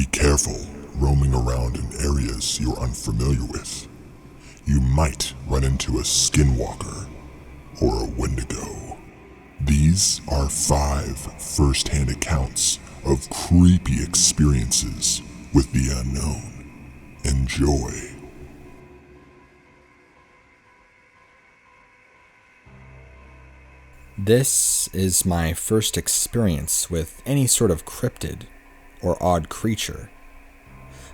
Be careful roaming around in areas you're unfamiliar with. You might run into a Skinwalker or a Wendigo. These are 5 first-hand accounts of creepy experiences with the unknown. Enjoy. This is my first experience with any sort of cryptid or odd creature.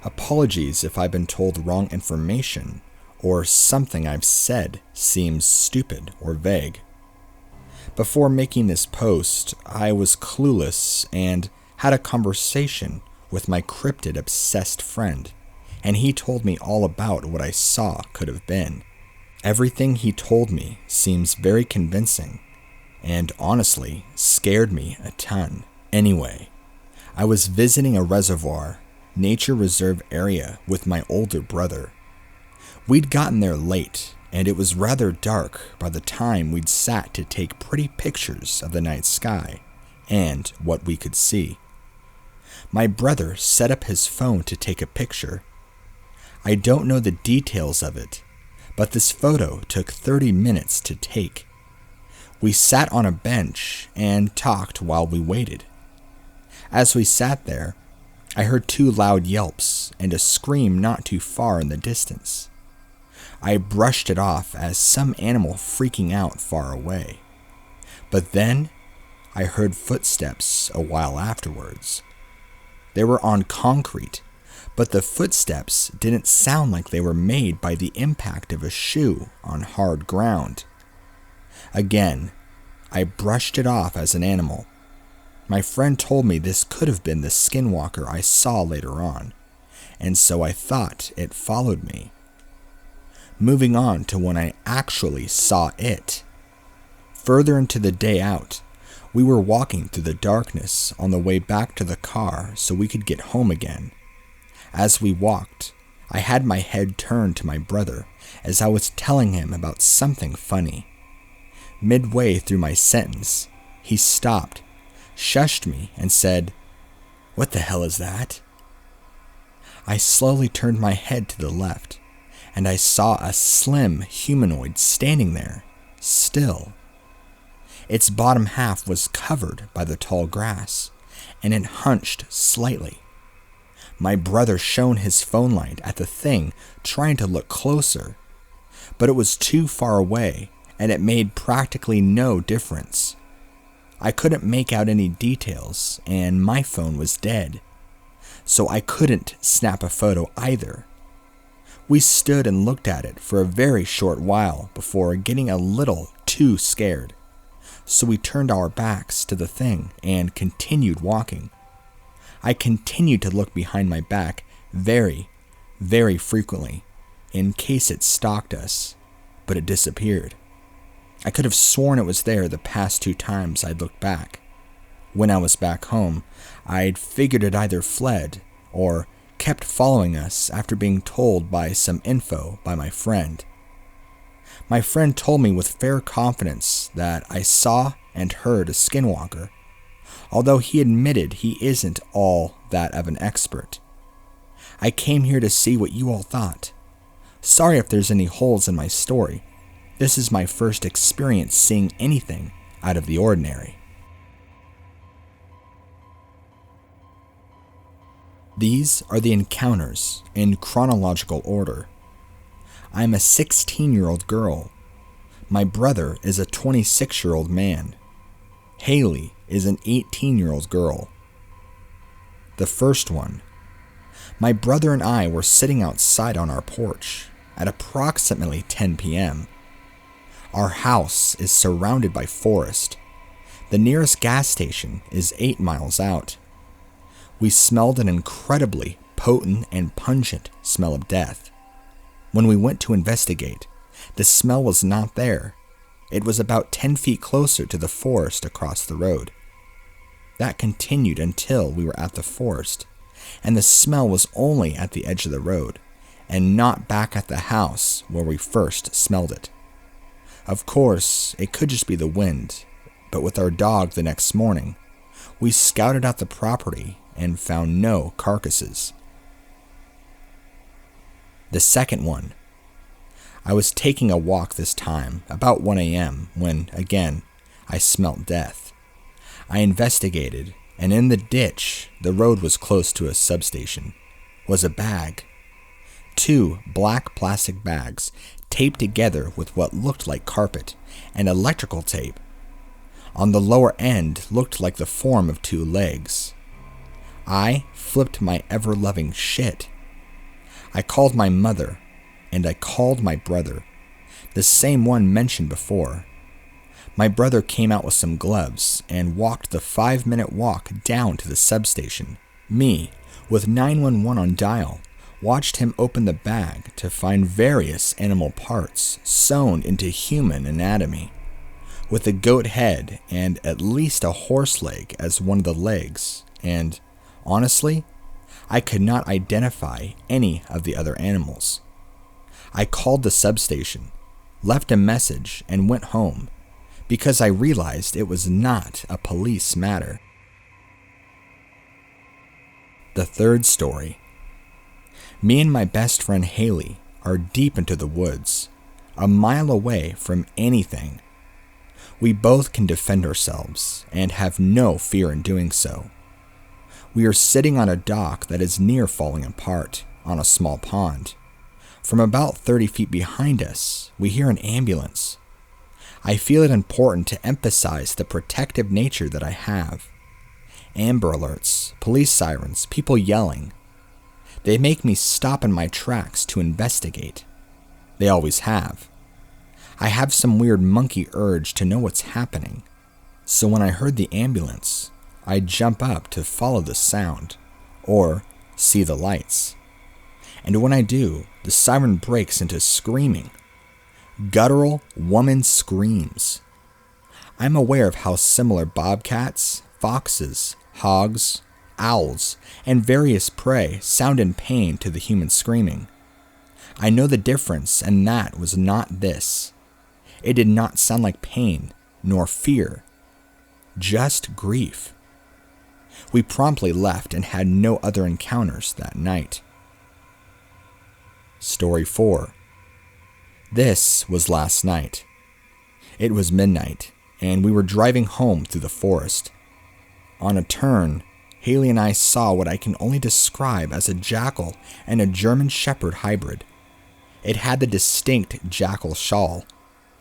Apologies if I've been told wrong information or something I've said seems stupid or vague. Before making this post, I was clueless and had a conversation with my cryptid-obsessed friend, and he told me all about what I saw could have been. Everything he told me seems very convincing, and honestly scared me a ton. Anyway, I was visiting a reservoir, nature reserve area with my older brother. We'd gotten there late, and it was rather dark by the time we'd sat to take pretty pictures of the night sky and what we could see. My brother set up his phone to take a picture. I don't know the details of it, but this photo took 30 minutes to take. We sat on a bench and talked while we waited. As we sat there, I heard 2 loud yelps and a scream not too far in the distance. I brushed it off as some animal freaking out far away. But then, I heard footsteps a while afterwards. They were on concrete, but the footsteps didn't sound like they were made by the impact of a shoe on hard ground. Again, I brushed it off as an animal. My friend told me this could have been the Skinwalker I saw later on, and so I thought it followed me. Moving on to when I actually saw it. Further into the day out, we were walking through the darkness on the way back to the car so we could get home again. As we walked, I had my head turned to my brother as I was telling him about something funny. Midway through my sentence, he stopped, shushed me, and said, "What the hell is that?" I slowly turned my head to the left, and I saw a slim humanoid standing there, still. Its bottom half was covered by the tall grass, and it hunched slightly. My brother shone his phone light at the thing, trying to look closer, but it was too far away, and it made practically no difference. I couldn't make out any details, and my phone was dead, so I couldn't snap a photo either. We stood and looked at it for a very short while before getting a little too scared, so we turned our backs to the thing and continued walking. I continued to look behind my back very, very frequently, in case it stalked us, but it disappeared. I could have sworn it was there the past 2 times I'd looked back. When I was back home, I'd figured it either fled or kept following us after being told by some info by my friend. My friend told me with fair confidence that I saw and heard a Skinwalker, although he admitted he isn't all that of an expert. I came here to see what you all thought. Sorry if there's any holes in my story. This is my first experience seeing anything out of the ordinary. These are the encounters in chronological order. I'm a 16-year-old girl. My brother is a 26-year-old man. Haley is an 18-year-old girl. The first one. My brother and I were sitting outside on our porch at approximately 10 p.m. Our house is surrounded by forest. The nearest gas station is 8 miles out. We smelled an incredibly potent and pungent smell of death. When we went to investigate, the smell was not there. It was about 10 feet closer to the forest across the road. That continued until we were at the forest, and the smell was only at the edge of the road, and not back at the house where we first smelled it. Of course, it could just be the wind, but with our dog the next morning, we scouted out the property and found no carcasses. The second one. I was taking a walk this time, about 1 a.m., when, again, I smelt death. I investigated, and in the ditch, the road was close to a substation, was a bag. 2 black plastic bags taped together with what looked like carpet and electrical tape. On the lower end looked like the form of 2 legs. I flipped my ever-loving shit. I called my mother, and I called my brother, the same one mentioned before. My brother came out with some gloves and walked the 5-minute walk down to the substation. Me, with 911 on dial, watched him open the bag to find various animal parts sewn into human anatomy, with a goat head and at least a horse leg as one of the legs, and, honestly, I could not identify any of the other animals. I called the substation, left a message, and went home, because I realized it was not a police matter. The third story. Me and my best friend Haley are deep into the woods, a mile away from anything. We both can defend ourselves and have no fear in doing so. We are sitting on a dock that is near falling apart on a small pond. From about 30 feet behind us, we hear an ambulance. I feel it important to emphasize the protective nature that I have. Amber alerts, police sirens, people yelling. They make me stop in my tracks to investigate. They always have. I have some weird monkey urge to know what's happening. So when I heard the ambulance, I jump up to follow the sound, or see the lights. And when I do, the siren breaks into screaming. Guttural woman screams. I'm aware of how similar bobcats, foxes, hogs, owls, and various prey sound in pain to the human screaming. I know the difference, and that was not this. It did not sound like pain, nor fear, just grief. We promptly left and had no other encounters that night. Story 4. This was last night. It was midnight, and we were driving home through the forest. On a turn, Haley and I saw what I can only describe as a jackal and a German Shepherd hybrid. It had the distinct jackal shawl,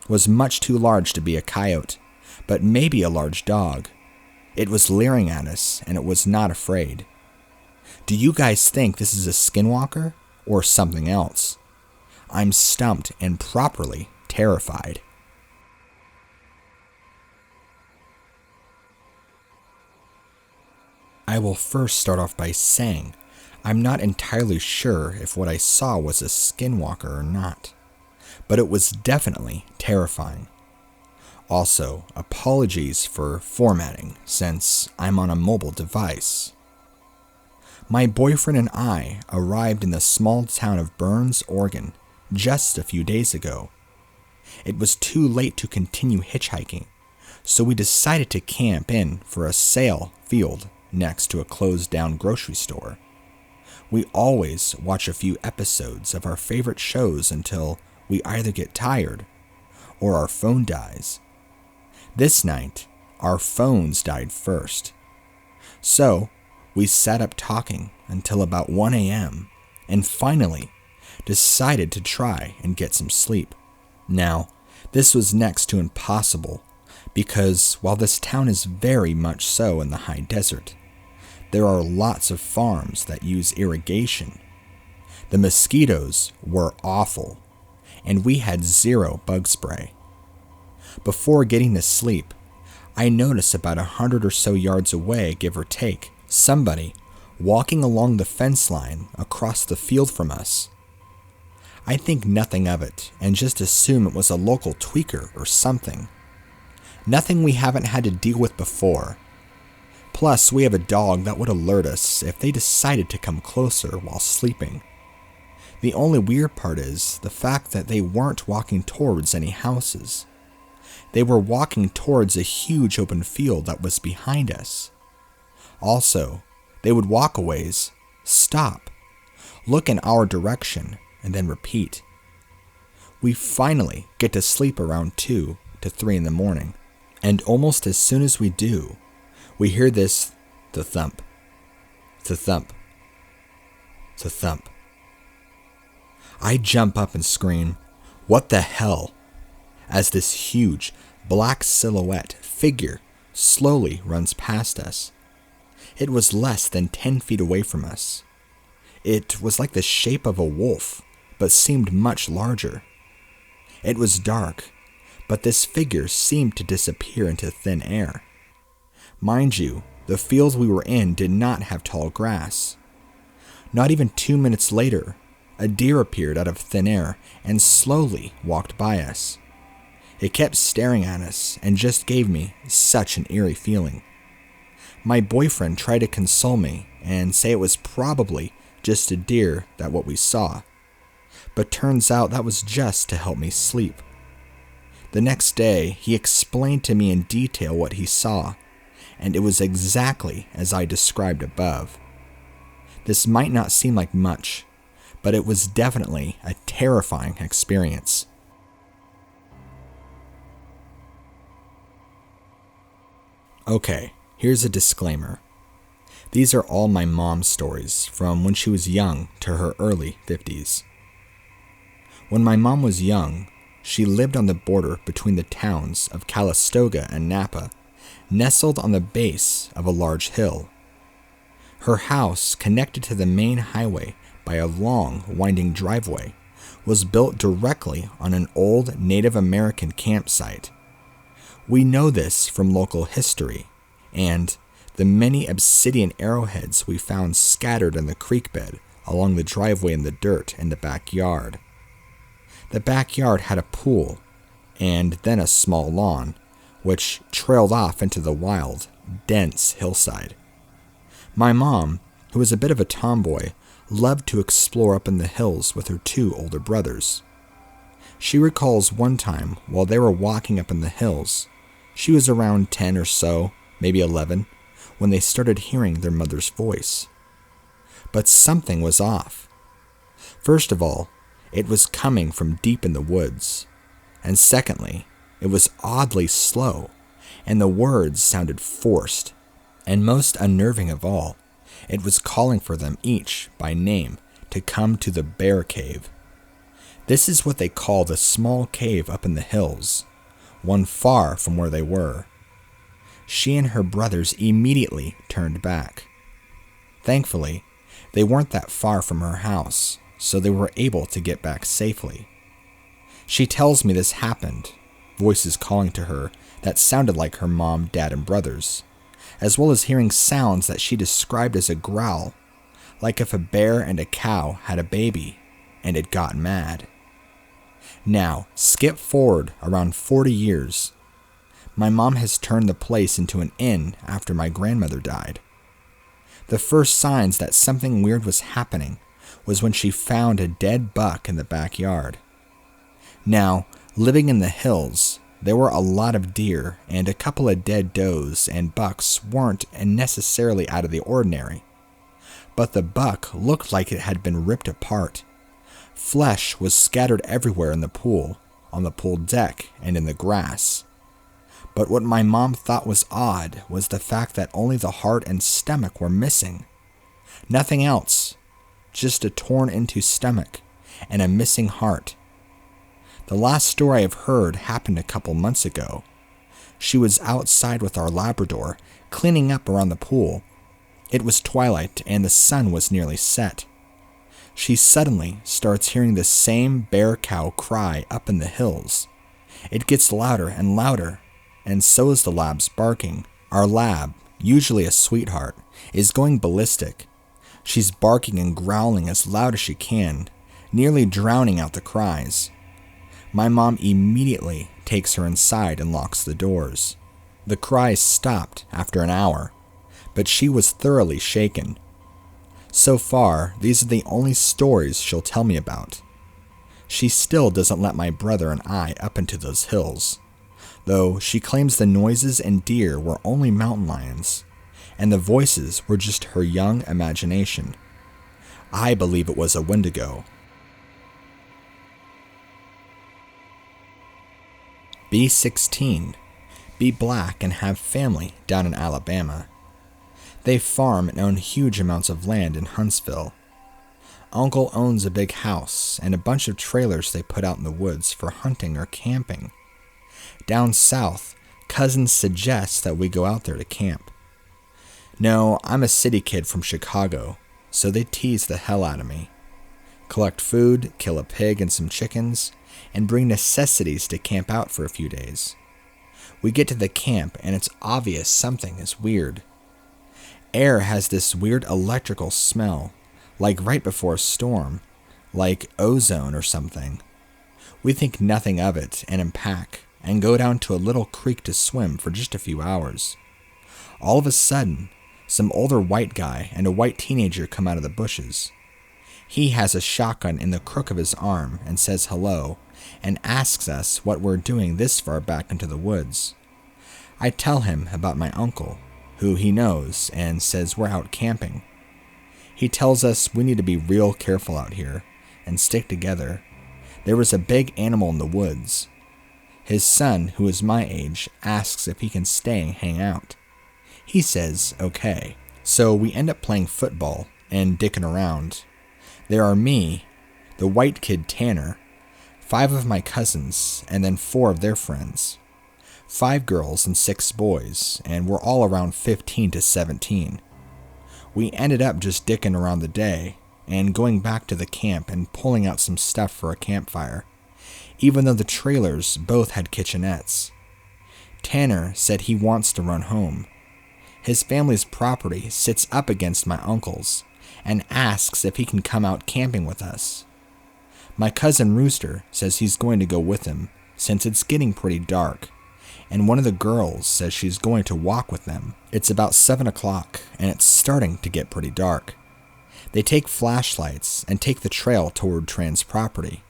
was much too large to be a coyote, but maybe a large dog. It was leering at us, and it was not afraid. Do you guys think this is a skinwalker or something else? I'm stumped and properly terrified. I will first start off by saying I'm not entirely sure if what I saw was a skinwalker or not, but it was definitely terrifying. Also, apologies for formatting since I'm on a mobile device. My boyfriend and I arrived in the small town of Burns, Oregon, just a few days ago. It was too late to continue hitchhiking, so we decided to camp in for a sail field next to a closed-down grocery store. We always watch a few episodes of our favorite shows until we either get tired or our phone dies. This night, our phones died first. So, we sat up talking until about 1 a.m. and finally decided to try and get some sleep. Now, this was next to impossible because while this town is very much so in the high desert, there are lots of farms that use irrigation. The mosquitoes were awful, and we had 0 bug spray. Before getting to sleep, I noticed about 100 or so yards away, give or take, somebody walking along the fence line across the field from us. I think nothing of it and just assume it was a local tweaker or something. Nothing we haven't had to deal with before. Plus, we have a dog that would alert us if they decided to come closer while sleeping. The only weird part is the fact that they weren't walking towards any houses. They were walking towards a huge open field that was behind us. Also, They would walk a ways, stop, look in our direction, and then repeat. We finally get to sleep around 2 to 3 in the morning, and almost as soon as we do, we hear this thump, thump, thump. I jump up and scream, "What the hell?" as this huge black silhouette figure slowly runs past us. It was less than 10 feet away from us. It was like the shape of a wolf, but seemed much larger. It was dark, but this figure seemed to disappear into thin air. Mind you, the fields we were in did not have tall grass. Not even 2 minutes later, a deer appeared out of thin air and slowly walked by us. It kept staring at us and just gave me such an eerie feeling. My boyfriend tried to console me and say it was probably just a deer that what we saw, but turns out that was just to help me sleep. The next day, he explained to me in detail what he saw, and it was exactly as I described above. This might not seem like much, but it was definitely a terrifying experience. Okay, here's a disclaimer. These are all my mom's stories from when she was young to her early 50s. When my mom was young, she lived on the border between the towns of Calistoga and Napa, nestled on the base of a large hill. Her house, connected to the main highway by a long, winding driveway, was built directly on an old Native American campsite. We know this from local history, and the many obsidian arrowheads we found scattered in the creek bed along the driveway in the dirt in the backyard. The backyard had a pool, and then a small lawn, which trailed off into the wild, dense hillside. My mom, who was a bit of a tomboy, loved to explore up in the hills with her 2 older brothers. She recalls one time while they were walking up in the hills, she was around 10 or so, maybe 11, when they started hearing their mother's voice. But something was off. First of all, it was coming from deep in the woods, and secondly, it was oddly slow, and the words sounded forced, and most unnerving of all, it was calling for them each by name to come to the bear cave. This is what they call the small cave up in the hills, one far from where they were. She and her brothers immediately turned back. Thankfully, they weren't that far from her house, so they were able to get back safely. She tells me this happened, voices calling to her that sounded like her mom, dad, and brothers, as well as hearing sounds that she described as a growl, like if a bear and a cow had a baby and it got mad. Now, skip forward around 40 years. My mom has turned the place into an inn after my grandmother died. The first signs that something weird was happening was when she found a dead buck in the backyard. Now, living in the hills, there were a lot of deer, and a couple of dead does and bucks weren't necessarily out of the ordinary. But the buck looked like it had been ripped apart. Flesh was scattered everywhere in the pool, on the pool deck, and in the grass. But what my mom thought was odd was the fact that only the heart and stomach were missing. Nothing else, just a torn into stomach and a missing heart. The last story I've heard happened a couple months ago. She was outside with our Labrador, cleaning up around the pool. It was twilight and the sun was nearly set. She suddenly starts hearing the same bear cow cry up in the hills. It gets louder and louder, and so is the lab's barking. Our lab, usually a sweetheart, is going ballistic. She's barking and growling as loud as she can, nearly drowning out the cries. My mom immediately takes her inside and locks the doors. The cries stopped after an hour, but she was thoroughly shaken. So far, these are the only stories she'll tell me about. She still doesn't let my brother and I up into those hills, though she claims the noises and deer were only mountain lions, and the voices were just her young imagination. I believe it was a Wendigo. Be 16, be black and have family down in Alabama. They farm and own huge amounts of land in Huntsville. Uncle owns a big house and a bunch of trailers they put out in the woods for hunting or camping. Down south, cousins suggest that we go out there to camp. No, I'm a city kid from Chicago, so they tease the hell out of me. Collect food, kill a pig and some chickens, and bring necessities to camp out for a few days. We get to the camp and it's obvious something is weird. Air has this weird electrical smell, like right before a storm, like ozone or something. We think nothing of it and unpack and go down to a little creek to swim for just a few hours. All of a sudden, some older white guy and a white teenager come out of the bushes. He has a shotgun in the crook of his arm and says hello and asks us what we're doing this far back into the woods. I tell him about my uncle, who he knows, and says we're out camping. He tells us we need to be real careful out here and stick together. There was a big animal in the woods. His son, who is my age, asks if he can stay and hang out. He says okay. So we end up playing football and dicking around. There are me, the white kid Tanner, 5 of my cousins, and then 4 of their friends. 5 girls and 6 boys, and we're all around 15 to 17. We ended up just dicking around the day, and going back to the camp and pulling out some stuff for a campfire, even though the trailers both had kitchenettes. Tanner said he wants to run home. His family's property sits up against my uncle's, and asks if he can come out camping with us. My cousin Rooster says he's going to go with him, since it's getting pretty dark, and one of the girls says she's going to walk with them. It's about 7 o'clock, and it's starting to get pretty dark. They take flashlights and take the trail toward Tran's property.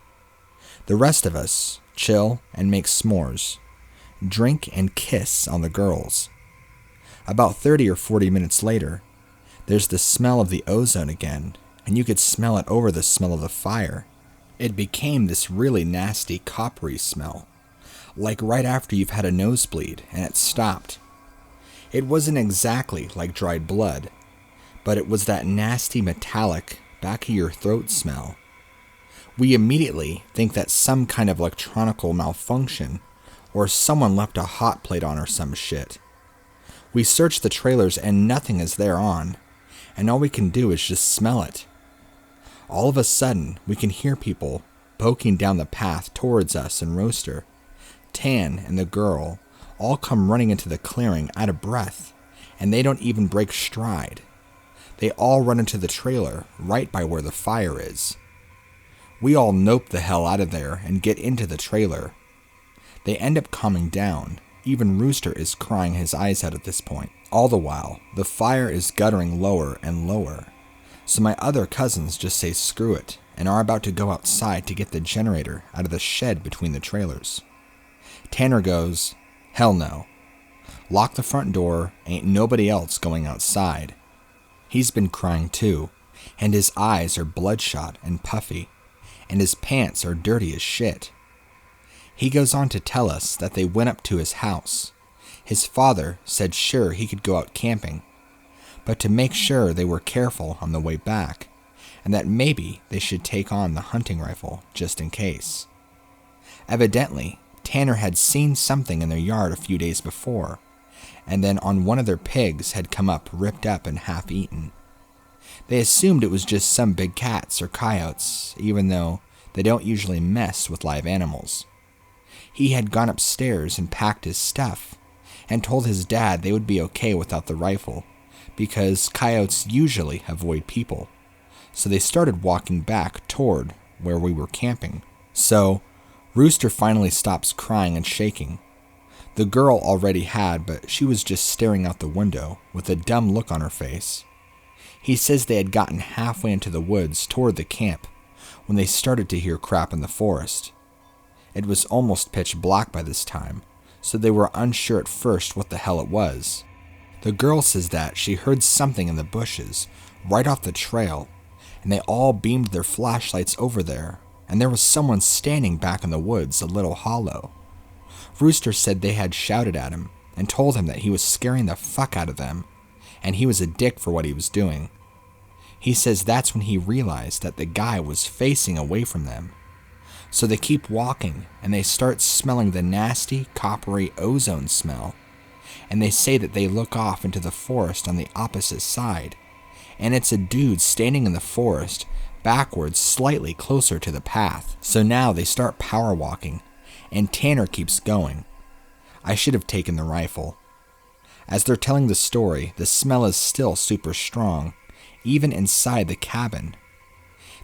The rest of us chill and make s'mores, drink and kiss on the girls. About 30 or 40 minutes later, there's the smell of the ozone again, and you could smell it over the smell of the fire. It became this really nasty coppery smell, like right after you've had a nosebleed and it stopped. It wasn't exactly like dried blood, but it was that nasty metallic back of your throat smell. We immediately think that's some kind of electronical malfunction, or someone left a hot plate on or some shit. We search the trailers and nothing is there on, and all we can do is just smell it. All of a sudden, we can hear people poking down the path towards us and Roaster. Tan and the girl all come running into the clearing out of breath, and they don't even break stride. They all run into the trailer right by where the fire is. We all nope the hell out of there and get into the trailer. They end up calming down. Even Rooster is crying his eyes out at this point. All the while, the fire is guttering lower and lower. So my other cousins just say screw it and are about to go outside to get the generator out of the shed between the trailers. Tanner goes, hell no. Lock the front door, ain't nobody else going outside. He's been crying too, and his eyes are bloodshot and puffy, and his pants are dirty as shit. He goes on to tell us that they went up to his house. His father said sure he could go out camping, but to make sure they were careful on the way back, and that maybe they should take on the hunting rifle just in case. Evidently, Tanner had seen something in their yard a few days before, and then on one of their pigs had come up ripped up and half eaten. They assumed it was just some big cats or coyotes, even though they don't usually mess with live animals. He had gone upstairs and packed his stuff, and told his dad they would be okay without the rifle, because coyotes usually avoid people. So they started walking back toward where we were camping. So, Rooster finally stops crying and shaking. The girl already had, but she was just staring out the window with a dumb look on her face. He says they had gotten halfway into the woods toward the camp when they started to hear crap in the forest. It was almost pitch black by this time, so they were unsure at first what the hell it was. The The girl says that she heard something in the bushes right off the trail, and they all beamed their flashlights over there, and there was someone standing back in the woods a little hollow. Rooster said they had shouted at him and told him that he was scaring the fuck out of them, and he was a dick for what he was doing. He says that's when he realized that the guy was facing away from them. So they keep walking, and they start smelling the nasty, coppery ozone smell, and they say that they look off into the forest on the opposite side, and it's a dude standing in the forest, backwards slightly closer to the path. So now they start power walking, and Tanner keeps going. I should have taken the rifle. As they're telling the story, the smell is still super strong, even inside the cabin.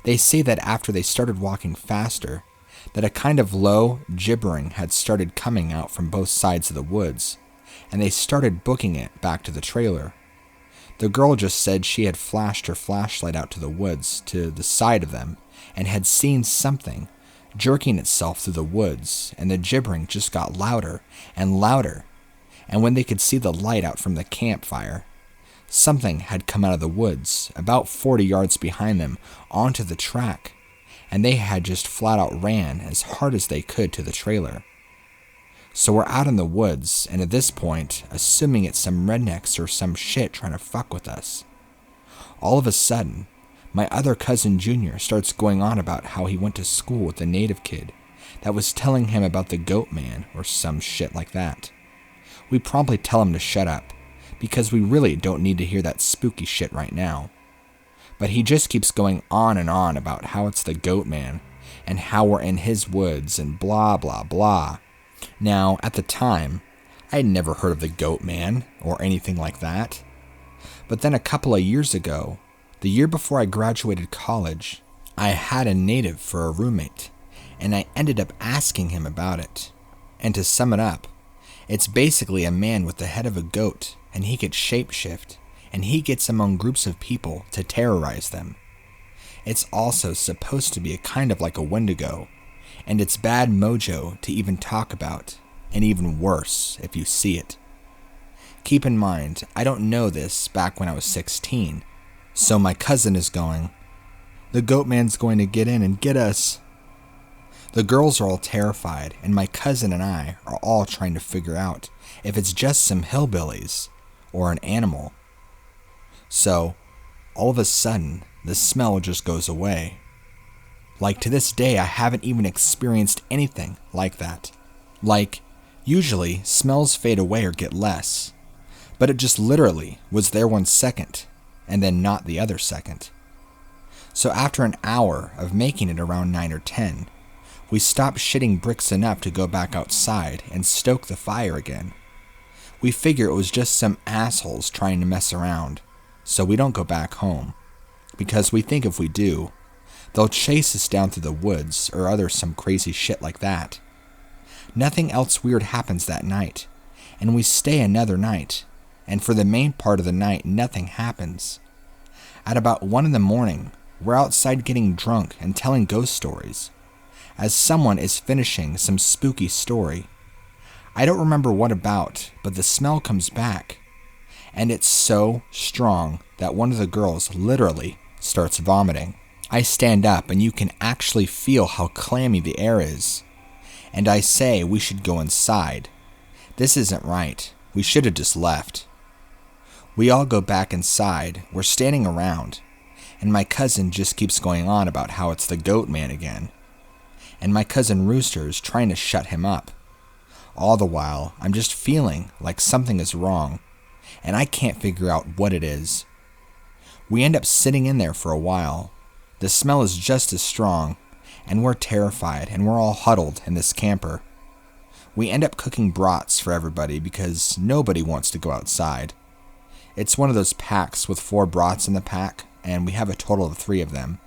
They say that after they started walking faster, that a kind of low gibbering had started coming out from both sides of the woods, and they started booking it back to the trailer. The girl just said she had flashed her flashlight out to the woods to the side of them and had seen something jerking itself through the woods, and the gibbering just got louder and louder, and when they could see the light out from the campfire, something had come out of the woods about 40 yards behind them onto the track, and they had just flat out ran as hard as they could to the trailer. So we're out in the woods, and at this point, assuming it's some rednecks or some shit trying to fuck with us. All of a sudden, my other cousin Junior starts going on about how he went to school with a native kid that was telling him about the goatman or some shit like that. We promptly tell him to shut up, because we really don't need to hear that spooky shit right now. But he just keeps going on and on about how it's the goatman, and how we're in his woods, and blah blah blah. Now, at the time, I had never heard of the goatman or anything like that. But then a couple of years ago, the year before I graduated college, I had a native for a roommate, and I ended up asking him about it. And to sum it up, it's basically a man with the head of a goat, and he could shapeshift, and he gets among groups of people to terrorize them. It's also supposed to be a kind of like a Wendigo, and it's bad mojo to even talk about, and even worse if you see it. Keep in mind, I don't know this back when I was 16, so my cousin is going, "The goatman's going to get in and get us." The girls are all terrified, and my cousin and I are all trying to figure out if it's just some hillbillies or an animal. So, all of a sudden, the smell just goes away. Like, to this day, I haven't even experienced anything like that. Like, usually, smells fade away or get less, but it just literally was there 1 second, and then not the other second. So after an hour of making it around 9 or 10, we stopped shitting bricks enough to go back outside and stoke the fire again. We figure it was just some assholes trying to mess around, so we don't go back home, because we think if we do, they'll chase us down through the woods or other some crazy shit like that. Nothing else weird happens that night, and we stay another night, and for the main part of the night nothing happens. At about 1 in the morning, we're outside getting drunk and telling ghost stories, as someone is finishing some spooky story. I don't remember what about, but the smell comes back, and it's so strong that one of the girls literally starts vomiting. I stand up and you can actually feel how clammy the air is, and I say we should go inside. This isn't right. We should have just left. We all go back inside. We're standing around, and my cousin just keeps going on about how it's the goatman again, and my cousin Rooster is trying to shut him up. All the while, I'm just feeling like something is wrong, and I can't figure out what it is. We end up sitting in there for a while. The smell is just as strong, and we're terrified, and we're all huddled in this camper. We end up cooking brats for everybody because nobody wants to go outside. It's one of those packs with 4 brats in the pack, and we have a total of 3 of them.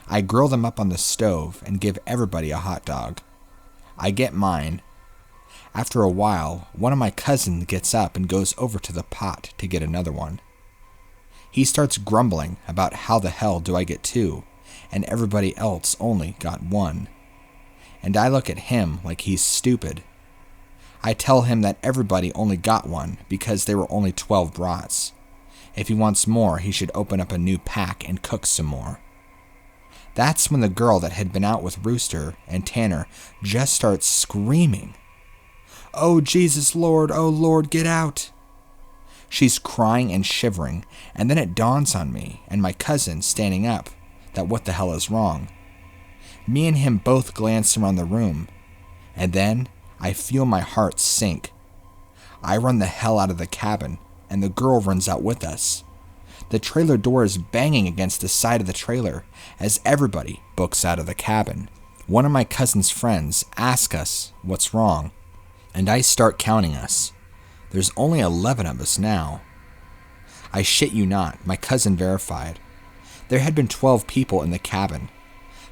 I grill them up on the stove and give everybody a hot dog. I get mine. After a while, one of my cousins gets up and goes over to the pot to get another one. He starts grumbling about how the hell do I get 2, and everybody else only got 1. And I look at him like he's stupid. I tell him that everybody only got one because there were only 12 brats. If he wants more, he should open up a new pack and cook some more. That's when the girl that had been out with Rooster and Tanner just starts screaming, "Oh Jesus Lord, oh Lord, get out!" She's crying and shivering, and then it dawns on me and my cousin standing up that what the hell is wrong. Me and him both glance around the room, and then I feel my heart sink. I run the hell out of the cabin, and the girl runs out with us. The trailer door is banging against the side of the trailer as everybody books out of the cabin. One of my cousin's friends asks us what's wrong, and I start counting us. There's only 11 of us now. I shit you not, my cousin verified. There had been 12 people in the cabin,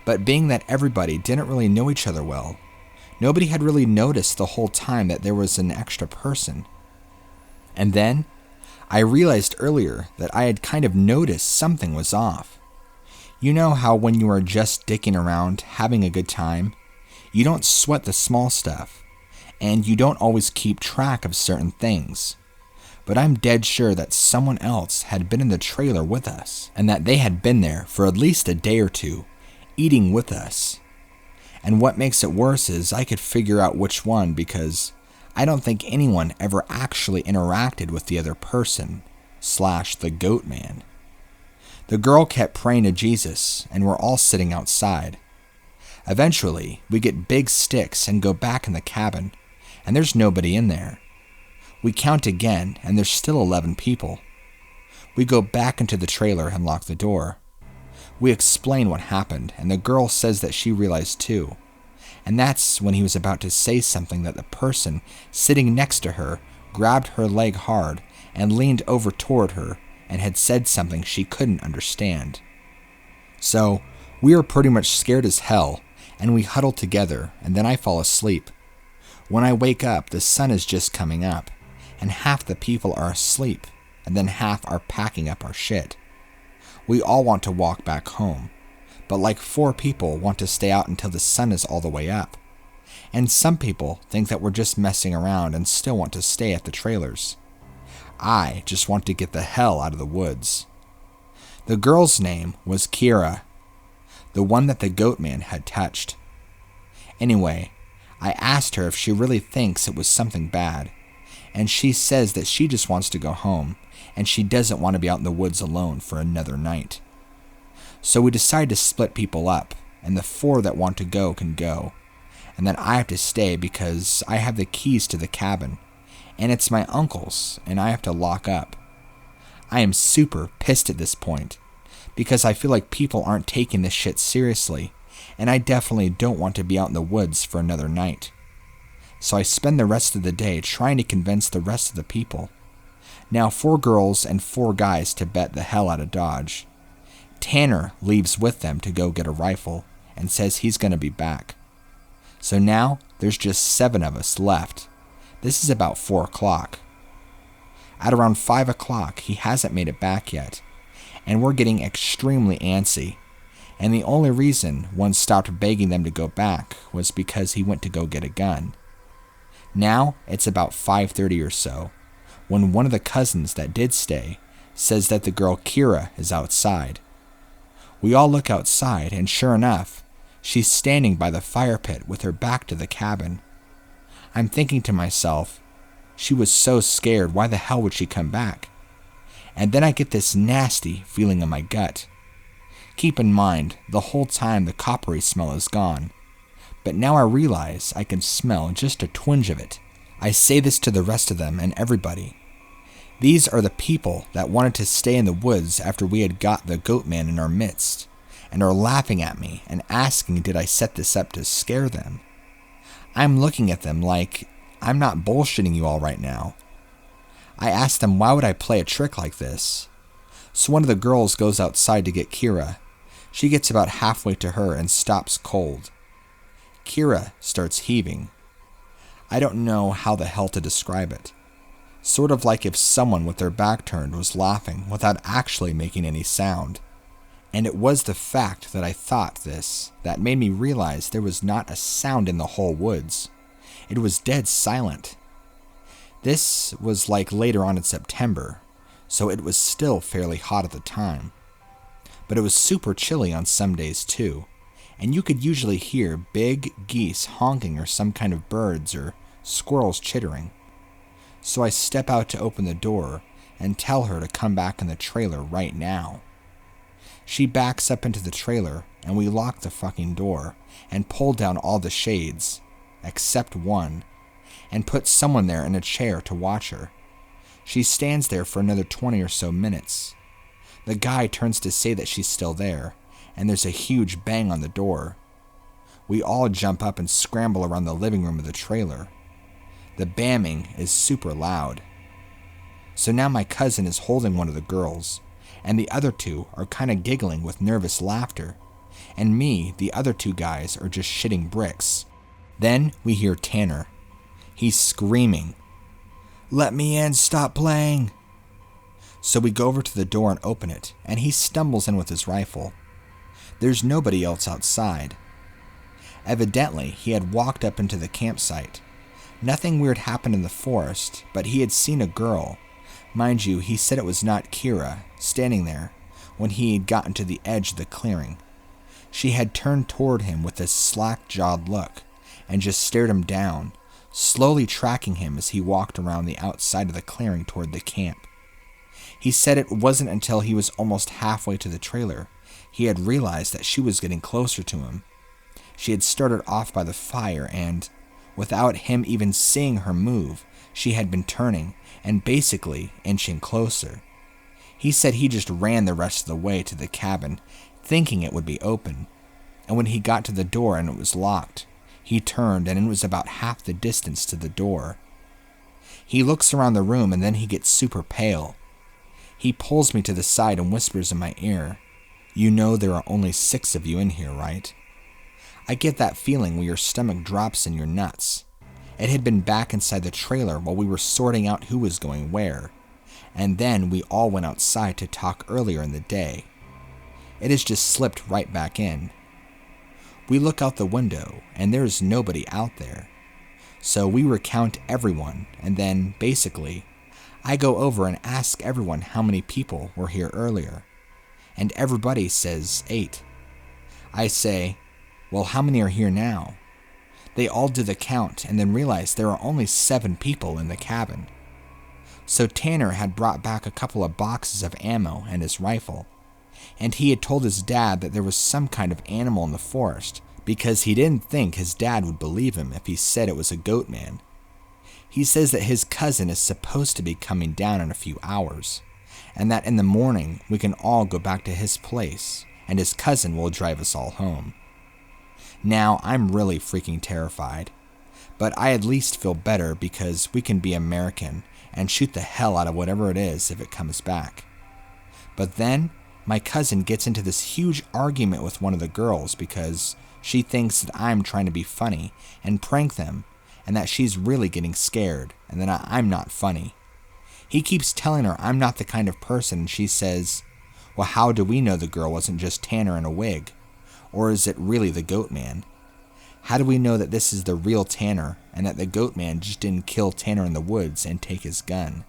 but being that everybody didn't really know each other well, nobody had really noticed the whole time that there was an extra person. And then, I realized earlier that I had kind of noticed something was off. You know how when you are just dicking around, having a good time, you don't sweat the small stuff, and you don't always keep track of certain things. But I'm dead sure that someone else had been in the trailer with us, and that they had been there for at least a day or two, eating with us. And what makes it worse is I could figure out which one because I don't think anyone ever actually interacted with the other person / the goatman. The girl kept praying to Jesus, and we're all sitting outside. Eventually, we get big sticks and go back in the cabin, and there's nobody in there. We count again, and there's still 11 people. We go back into the trailer and lock the door. We explain what happened, and the girl says that she realized too. And that's when he was about to say something that the person sitting next to her grabbed her leg hard and leaned over toward her and had said something she couldn't understand. So, we are pretty much scared as hell, and we huddle together, and then I fall asleep. When I wake up, the sun is just coming up, and half the people are asleep, and then half are packing up our shit. We all want to walk back home, but like 4 people want to stay out until the sun is all the way up. And some people think that we're just messing around and still want to stay at the trailers. I just want to get the hell out of the woods. The girl's name was Kira, the one that the goatman had touched. Anyway, I asked her if she really thinks it was something bad, and she says that she just wants to go home, and she doesn't want to be out in the woods alone for another night. So we decide to split people up, and the 4 that want to go can go, and then I have to stay because I have the keys to the cabin, and it's my uncle's, and I have to lock up. I am super pissed at this point, because I feel like people aren't taking this shit seriously, and I definitely don't want to be out in the woods for another night. So I spend the rest of the day trying to convince the rest of the people. Now 4 girls and 4 guys to bet the hell out of Dodge. Tanner leaves with them to go get a rifle and says he's going to be back. So now there's just 7 of us left. This is about 4 o'clock. At around 5 o'clock, he hasn't made it back yet, and we're getting extremely antsy. And the only reason one stopped begging them to go back was because he went to go get a gun. Now it's about 5:30 or so, when one of the cousins that did stay says that the girl Kira is outside. We all look outside, and sure enough, she's standing by the fire pit with her back to the cabin. I'm thinking to myself, she was so scared, why the hell would she come back? And then I get this nasty feeling in my gut. Keep in mind, the whole time the coppery smell is gone, but now I realize I can smell just a twinge of it. I say this to the rest of them and everybody. These are the people that wanted to stay in the woods after we had got the goatman in our midst, and are laughing at me and asking did I set this up to scare them. I'm looking at them like I'm not bullshitting you all right now. I asked them why would I play a trick like this. So one of the girls goes outside to get Kira. She gets about halfway to her and stops cold. Kira starts heaving. I don't know how the hell to describe it. Sort of like if someone with their back turned was laughing without actually making any sound. And it was the fact that I thought this that made me realize there was not a sound in the whole woods. It was dead silent. This was like later on in September, so it was still fairly hot at the time. But it was super chilly on some days too, and you could usually hear big geese honking or some kind of birds or squirrels chittering. So I step out to open the door and tell her to come back in the trailer right now. She backs up into the trailer, and we lock the fucking door and pull down all the shades, except one, and put someone there in a chair to watch her. She stands there for another 20 or so minutes. The guy turns to say that she's still there, and there's a huge bang on the door. We all jump up and scramble around the living room of the trailer. The bamming is super loud. So now my cousin is holding one of the girls, and the other two are kind of giggling with nervous laughter, and me, the other two guys, are just shitting bricks. Then we hear Tanner. He's screaming, "Let me in, stop playing!" So we go over to the door and open it, and he stumbles in with his rifle. There's nobody else outside. Evidently, he had walked up into the campsite. Nothing weird happened in the forest, but he had seen a girl. Mind you, he said it was not Kira, standing there, when he had gotten to the edge of the clearing. She had turned toward him with a slack-jawed look, and just stared him down, slowly tracking him as he walked around the outside of the clearing toward the camp. He said it wasn't until he was almost halfway to the trailer he had realized that she was getting closer to him. She had started off by the fire and, without him even seeing her move, she had been turning and basically inching closer. He said he just ran the rest of the way to the cabin, thinking it would be open, and when he got to the door and it was locked, he turned and it was about half the distance to the door. He looks around the room and then he gets super pale. He pulls me to the side and whispers in my ear, "You know there are only 6 of you in here, right?" I get that feeling where your stomach drops in your nuts. It had been back inside the trailer while we were sorting out who was going where, and then we all went outside to talk earlier in the day. It has just slipped right back in. We look out the window, and there is nobody out there. So we recount everyone, and then, basically, I go over and ask everyone how many people were here earlier, and everybody says 8. I say, "Well, how many are here now?" They all do the count and then realize there are only 7 people in the cabin. So Tanner had brought back a couple of boxes of ammo and his rifle, and he had told his dad that there was some kind of animal in the forest because he didn't think his dad would believe him if he said it was a goatman. He says that his cousin is supposed to be coming down in a few hours, and that in the morning we can all go back to his place, and his cousin will drive us all home. Now, I'm really freaking terrified, but I at least feel better because we can be American and shoot the hell out of whatever it is if it comes back. But then, my cousin gets into this huge argument with one of the girls because she thinks that I'm trying to be funny and prank them, and that she's really getting scared, and that I'm not funny. He keeps telling her I'm not the kind of person, and she says, "Well, how do we know the girl wasn't just Tanner in a wig? Or is it really the goatman? How do we know that this is the real Tanner, and that the goatman just didn't kill Tanner in the woods and take his gun?"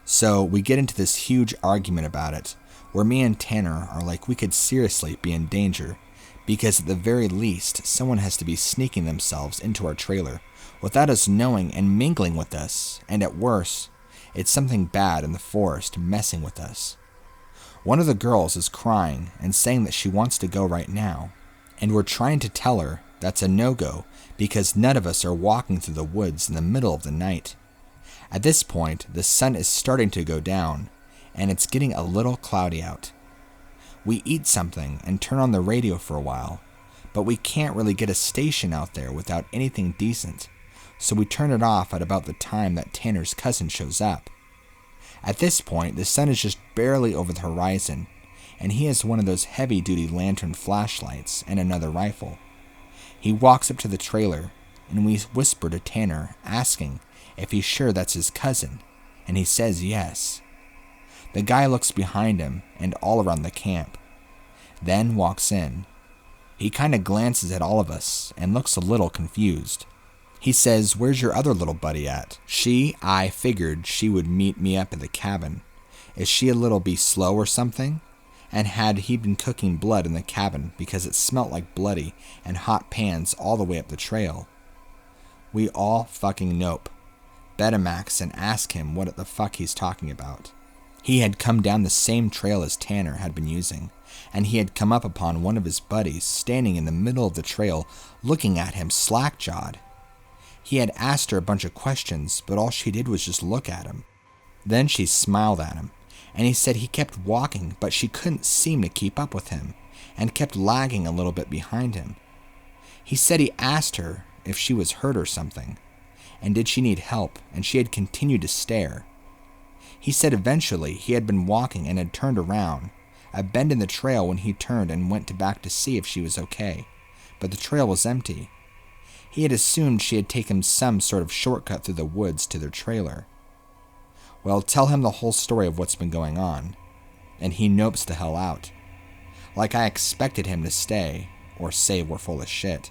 So we get into this huge argument about it, where me and Tanner are like we could seriously be in danger, because at the very least, someone has to be sneaking themselves into our trailer without us knowing and mingling with us, and at worst, it's something bad in the forest messing with us. One of the girls is crying and saying that she wants to go right now, and we're trying to tell her that's a no-go because none of us are walking through the woods in the middle of the night. At this point, the sun is starting to go down, and it's getting a little cloudy out. We eat something and turn on the radio for a while, but we can't really get a station out there without anything decent, so we turn it off at about the time that Tanner's cousin shows up. At this point, the sun is just barely over the horizon, and he has one of those heavy-duty lantern flashlights and another rifle. He walks up to the trailer, and we whisper to Tanner, asking if he's sure that's his cousin, and he says yes. The guy looks behind him and all around the camp, then walks in. He kind of glances at all of us and looks a little confused. He says, "Where's your other little buddy at?" I figured she would meet me up at the cabin. Is she a little be slow or something? And had he been cooking blood in the cabin because it smelt like bloody and hot pans all the way up the trail? We all fucking nope. Betamax and ask him what the fuck he's talking about. He had come down the same trail as Tanner had been using, and he had come up upon one of his buddies standing in the middle of the trail looking at him slack-jawed. He had asked her a bunch of questions, but all she did was just look at him. Then she smiled at him, and he said he kept walking, but she couldn't seem to keep up with him, and kept lagging a little bit behind him. He said he asked her if she was hurt or something, and did she need help, and she had continued to stare. He said eventually he had been walking and had turned around, a bend in the trail when he turned and went back to see if she was okay, but the trail was empty. He had assumed she had taken some sort of shortcut through the woods to their trailer. Well, tell him the whole story of what's been going on, and he nopes the hell out. Like I expected him to stay, or say we're full of shit.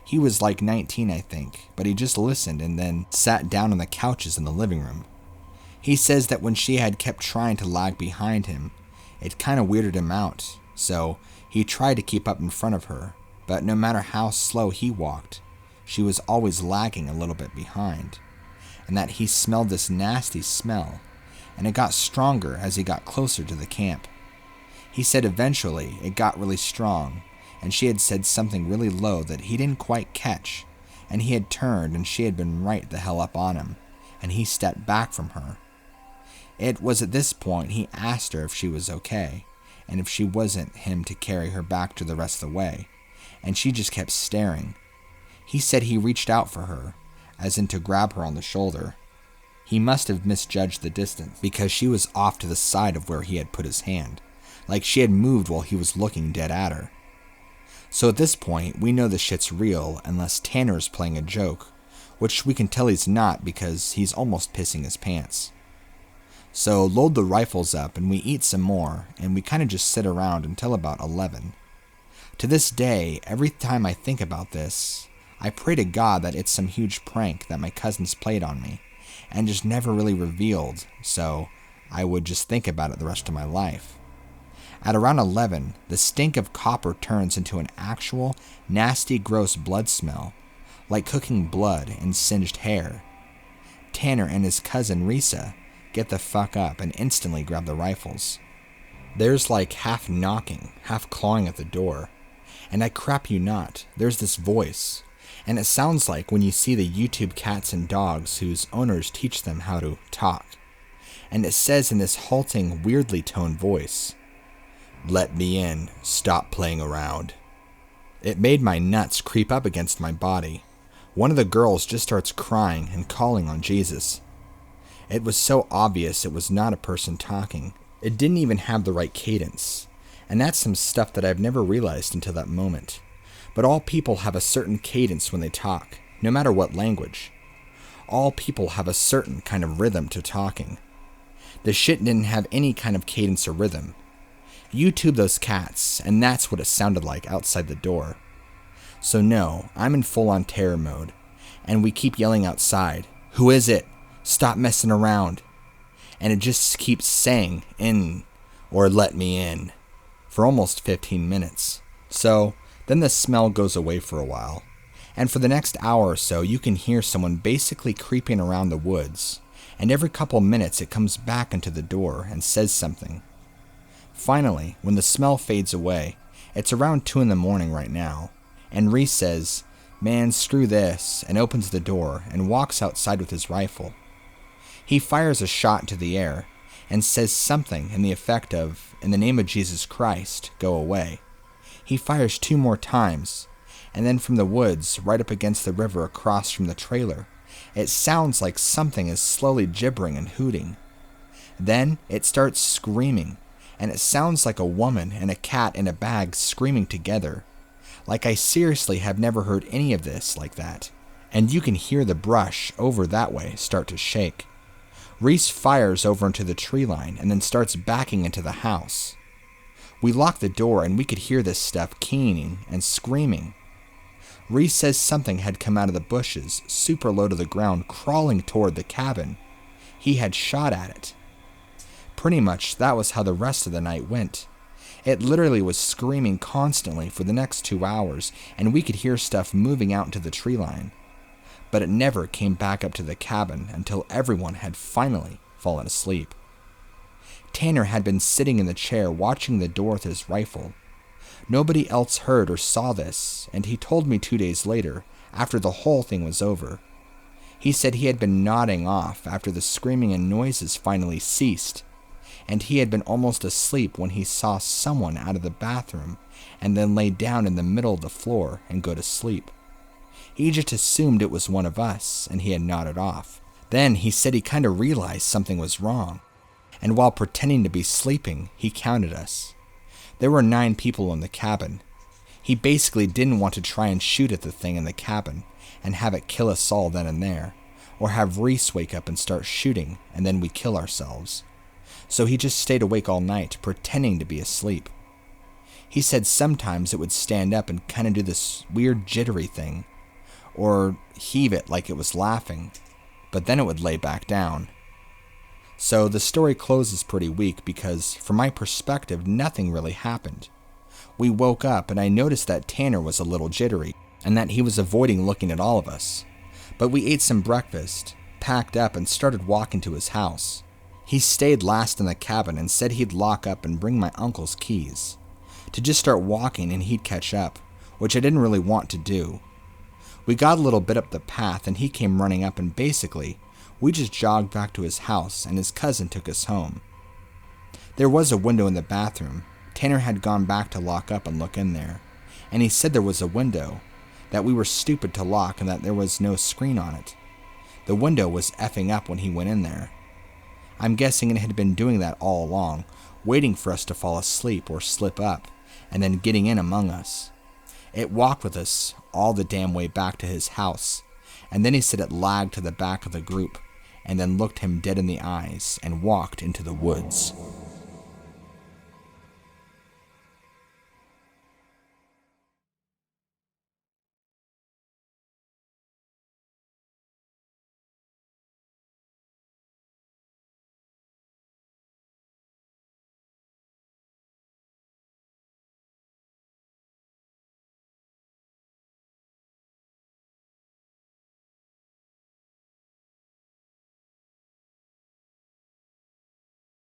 He was like 19, I think, but he just listened and then sat down on the couches in the living room. He says that when she had kept trying to lag behind him, it kind of weirded him out, so he tried to keep up in front of her, but no matter how slow he walked, she was always lagging a little bit behind, and that he smelled this nasty smell, and it got stronger as he got closer to the camp. He said eventually it got really strong, and she had said something really low that he didn't quite catch, and he had turned and she had been right the hell up on him, and he stepped back from her. It was at this point he asked her if she was okay, and if she wasn't him to carry her back to the rest of the way, and she just kept staring. He said he reached out for her, as in to grab her on the shoulder. He must have misjudged the distance, because she was off to the side of where he had put his hand, like she had moved while he was looking dead at her. So at this point, we know the shit's real, unless Tanner is playing a joke, which we can tell he's not because he's almost pissing his pants. So load the rifles up and we eat some more, and we kind of just sit around until about 11. To this day, every time I think about this, I pray to God that it's some huge prank that my cousins played on me, and just never really revealed, so I would just think about it the rest of my life. At around 11, the stink of copper turns into an actual, nasty, gross blood smell, like cooking blood and singed hair. Tanner and his cousin Risa get the fuck up and instantly grab the rifles. There's like half knocking, half clawing at the door, and I crap you not, there's this voice, and it sounds like when you see the YouTube cats and dogs whose owners teach them how to talk, and it says in this halting, weirdly toned voice, "Let me in, stop playing around." It made my nuts creep up against my body. One of the girls just starts crying and calling on Jesus. It was so obvious it was not a person talking. It didn't even have the right cadence, and that's some stuff that I've never realized until that moment. But all people have a certain cadence when they talk, no matter what language. All people have a certain kind of rhythm to talking. The shit didn't have any kind of cadence or rhythm. YouTube those cats, and that's what it sounded like outside the door. So no, I'm in full-on terror mode, and we keep yelling outside, "Who is it? Stop messing around." And it just keeps saying, "In," or "let me in," for almost 15 minutes. So then the smell goes away for a while, and for the next hour or so you can hear someone basically creeping around the woods, and every couple minutes it comes back into the door and says something. Finally, when the smell fades away, it's around 2 a.m. right now, and Reese says, "Man, screw this," and opens the door and walks outside with his rifle. He fires a shot into the air and says something in the effect of, "In the name of Jesus Christ, go away." He fires 2 more times, and then from the woods, right up against the river across from the trailer, it sounds like something is slowly gibbering and hooting. Then it starts screaming, and it sounds like a woman and a cat in a bag screaming together. Like I seriously have never heard any of this like that, and you can hear the brush over that way start to shake. Reese fires over into the tree line and then starts backing into the house. We locked the door and we could hear this stuff keening and screaming. Reese says something had come out of the bushes, super low to the ground, crawling toward the cabin. He had shot at it. Pretty much that was how the rest of the night went. It literally was screaming constantly for the next 2 hours, and we could hear stuff moving out into the tree line. But it never came back up to the cabin until everyone had finally fallen asleep. Tanner had been sitting in the chair watching the door with his rifle. Nobody else heard or saw this, and he told me 2 days later, after the whole thing was over. He said he had been nodding off after the screaming and noises finally ceased, and he had been almost asleep when he saw someone out of the bathroom and then lay down in the middle of the floor and go to sleep. He just assumed it was one of us, and he had nodded off. Then he said he kind of realized something was wrong, and while pretending to be sleeping, he counted us. There were 9 people in the cabin. He basically didn't want to try and shoot at the thing in the cabin and have it kill us all then and there, or have Reese wake up and start shooting and then we kill ourselves. So he just stayed awake all night, pretending to be asleep. He said sometimes it would stand up and kind of do this weird jittery thing, or heave it like it was laughing, but then it would lay back down. So the story closes pretty weak because, from my perspective, nothing really happened. We woke up and I noticed that Tanner was a little jittery, and that he was avoiding looking at all of us. But we ate some breakfast, packed up, and started walking to his house. He stayed last in the cabin and said he'd lock up and bring my uncle's keys, to just start walking and he'd catch up, which I didn't really want to do. We got a little bit up the path and he came running up, and basically, we just jogged back to his house and his cousin took us home. There was a window in the bathroom. Tanner had gone back to lock up and look in there, and he said there was a window, that we were stupid to lock and that there was no screen on it. The window was effing up when he went in there. I'm guessing it had been doing that all along, waiting for us to fall asleep or slip up, and then getting in among us. It walked with us all the damn way back to his house, and then he said it lagged to the back of the group, and then looked him dead in the eyes and walked into the woods.